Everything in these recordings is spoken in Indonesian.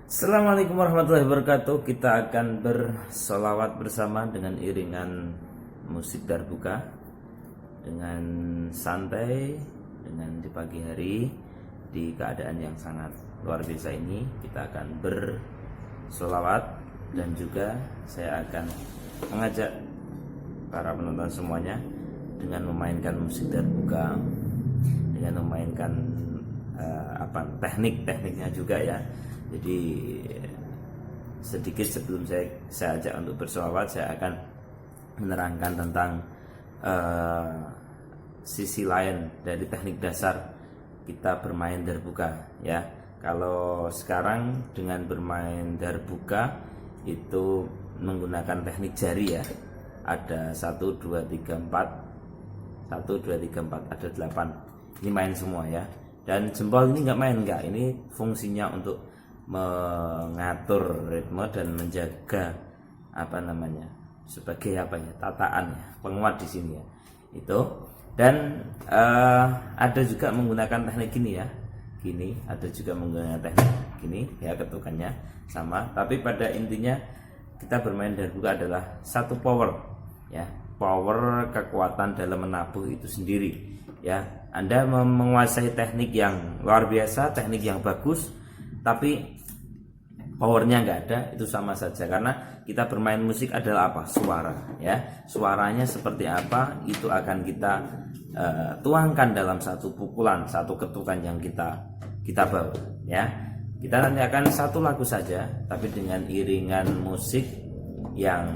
Assalamualaikum warahmatullahi wabarakatuh. Kita akan bersolawat bersama dengan iringan musik darbuka dengan santai, dengan di pagi hari di keadaan yang sangat luar biasa ini. Kita akan bersolawat dan juga saya akan mengajak para penonton semuanya dengan memainkan musik darbuka, dengan memainkan tekniknya juga ya. Jadi sedikit sebelum saya ajak untuk bersolawat, saya akan menerangkan tentang sisi lain dari teknik dasar kita bermain darbuka ya. Kalau sekarang dengan bermain darbuka itu menggunakan teknik jari ya. Ada 1, 2, 3, 4 1, 2, 3, 4 ada 8. Ini main semua ya. Dan jempol ini enggak, ini fungsinya untuk mengatur ritme dan menjaga sebagai tataan ya, penguat di sini ya. Itu dan ada juga menggunakan teknik gini ya. Gini, ada juga menggunakan teknik gini ya, ketukannya sama, tapi pada intinya kita bermain darbuka adalah satu power ya. Power kekuatan dalam menabuh itu sendiri ya. Anda menguasai teknik yang luar biasa, teknik yang bagus, tapi powernya nggak ada, itu sama saja. Karena kita bermain musik adalah apa? Suara ya. Suaranya seperti apa itu akan kita tuangkan dalam satu pukulan, satu ketukan yang kita bawa ya. Kita nanti akan satu lagu saja, tapi dengan iringan musik yang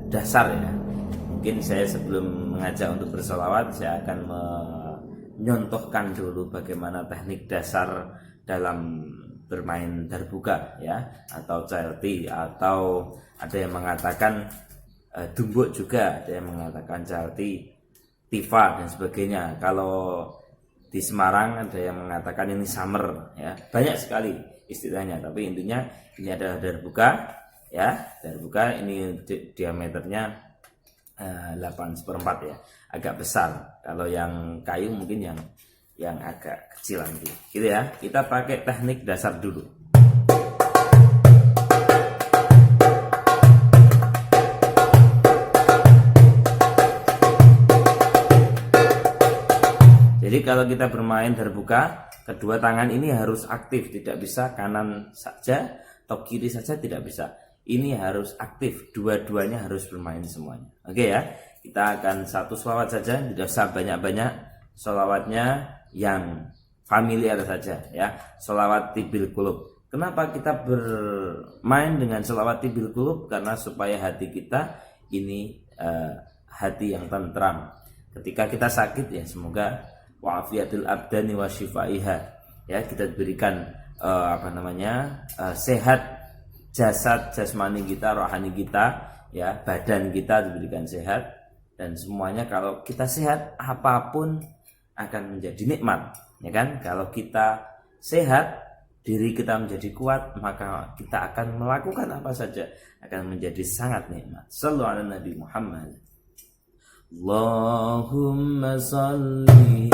dasar ya. Mungkin saya sebelum mengajak untuk bersolawat, saya akan menyontohkan dulu bagaimana teknik dasar dalam bermain darbuka ya, atau celti, atau ada yang mengatakan dumbuk juga, ada yang mengatakan celti, tifa dan sebagainya. Kalau di Semarang ada yang mengatakan ini summer ya, banyak sekali istilahnya, tapi intinya ini adalah darbuka ya. Darbuka ini diameternya 8/4 ya, agak besar. Kalau yang kayu mungkin yang agak kecilan gitu ya. Kita pakai teknik dasar dulu. Jadi kalau kita bermain darbuka, kedua tangan ini harus aktif, tidak bisa kanan saja atau kiri saja, tidak bisa. Ini harus aktif, dua-duanya harus bermain semuanya. Oke ya, kita akan satu sholawat saja, tidak usah banyak-banyak. Sholawatnya yang familiar saja ya, sholawat tibil qulub. Kenapa kita bermain dengan sholawat tibil qulub? Karena supaya hati kita ini hati yang tentram. Ketika kita sakit ya, semoga wa'afiyatul abdani wa syifaiha ya, kita diberikan sehat jasad, jasmani kita, rohani kita ya, badan kita diberikan sehat, dan semuanya kalau kita sehat apapun akan menjadi nikmat ya kan. Kalau kita sehat, diri kita menjadi kuat, maka kita akan melakukan apa saja akan menjadi sangat nikmat. Shallallahu ala Nabi Muhammad. Allahumma shalli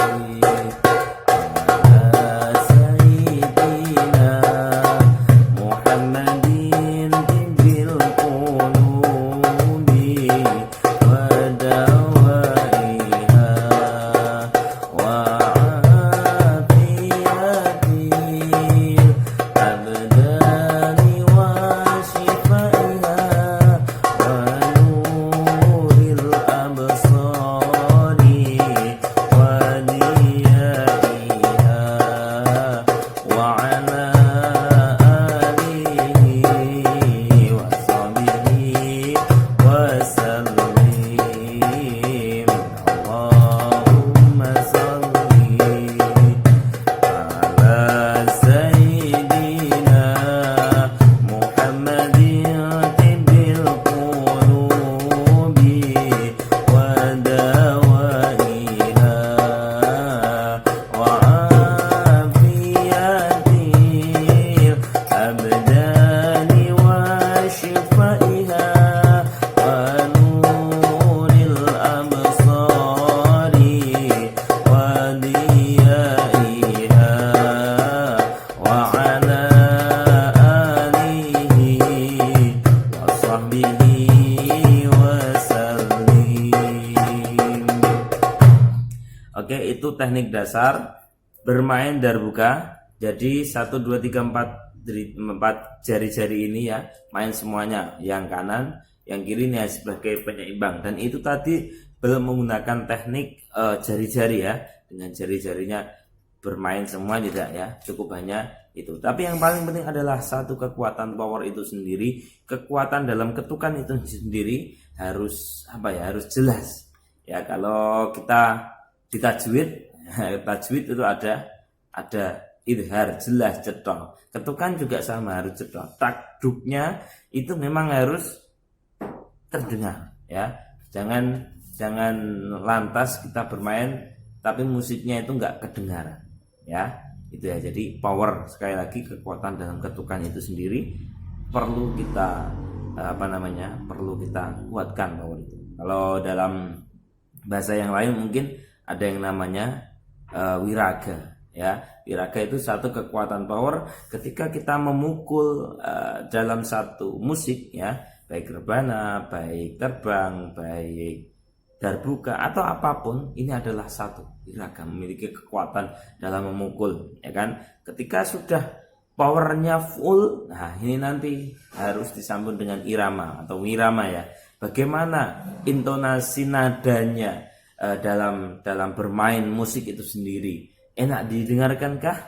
teknik dasar bermain darbuka. Jadi 1 2 3 4 jari-jari ini ya, main semuanya, yang kanan, yang kiri ini sebagai penyeimbang. Dan itu tadi belum menggunakan teknik jari-jari ya, dengan jari-jarinya bermain semua tidak ya, cukup hanya itu. Tapi yang paling penting adalah satu, kekuatan power itu sendiri, kekuatan dalam ketukan itu sendiri harus harus jelas ya. Kalau kita di tajwid itu ada idhar, jelas, cetok. Ketukan juga sama, harus cetok. Takduknya itu memang harus terdengar ya. Jangan lantas kita bermain tapi musiknya itu enggak kedengaran ya. Itu ya. Jadi power, sekali lagi kekuatan dalam ketukan itu sendiri perlu kita perlu kita kuatkan power itu. Kalau dalam bahasa yang lain mungkin ada yang namanya wiraga ya. Wiraga itu satu kekuatan power ketika kita memukul dalam satu musik ya, baik rebana, baik terbang, baik darbuka atau apapun, ini adalah satu wiraga, memiliki kekuatan dalam memukul ya kan. Ketika sudah powernya full, nah ini nanti harus disambung dengan irama atau wirama ya. Bagaimana intonasi nadanya dalam bermain musik itu sendiri, enak didengarkankah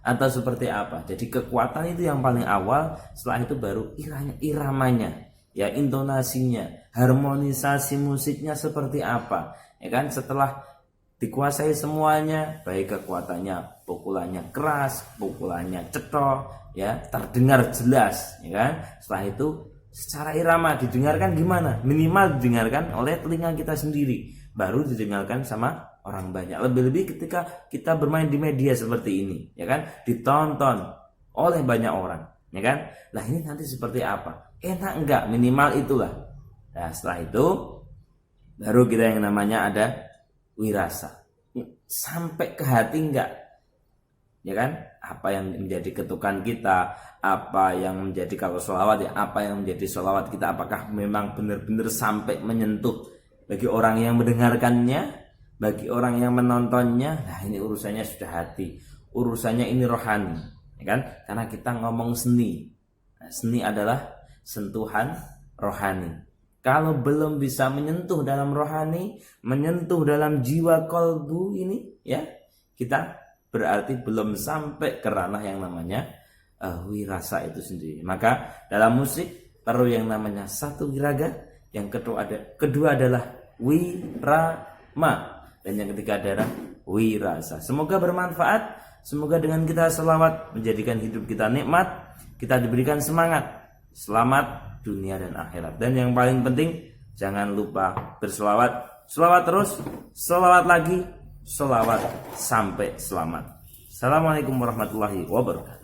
atau seperti apa? Jadi kekuatan itu yang paling awal, setelah itu baru iramanya ya, intonasinya, harmonisasi musiknya seperti apa ya kan. Setelah dikuasai semuanya, baik kekuatannya, pukulannya keras, pukulannya cetok ya, terdengar jelas ya kan. Setelah itu secara irama didengarkan gimana? Minimal didengarkan oleh telinga kita sendiri, baru didengarkan sama orang banyak. Lebih-lebih ketika kita bermain di media seperti ini ya kan, ditonton oleh banyak orang ya kan. Lah ini nanti seperti apa? Enak enggak? Minimal itulah. Nah setelah itu baru kita yang namanya ada wirasa. Sampai ke hati enggak? Ya kan? Apa yang menjadi ketukan kita, apa yang menjadi, kalau sholawat ya, apa yang menjadi sholawat kita, apakah memang benar-benar sampai menyentuh bagi orang yang mendengarkannya, bagi orang yang menontonnya. Nah ini urusannya sudah hati, urusannya ini rohani ya kan. Karena kita ngomong seni, nah, seni adalah sentuhan rohani. Kalau belum bisa menyentuh dalam rohani, menyentuh dalam jiwa kolbu ini ya, kita berarti belum sampai ke ranah yang namanya wirasa itu sendiri. Maka dalam musik perlu yang namanya satu wiraga, yang kedua adalah wirama, dan yang ketiga adalah wirasa. Semoga bermanfaat. Semoga dengan kita selawat menjadikan hidup kita nikmat, kita diberikan semangat, selamat dunia dan akhirat. Dan yang paling penting, jangan lupa berselawat. Selawat terus, selawat lagi, selawat sampai selamat. Assalamualaikum warahmatullahi wabarakatuh.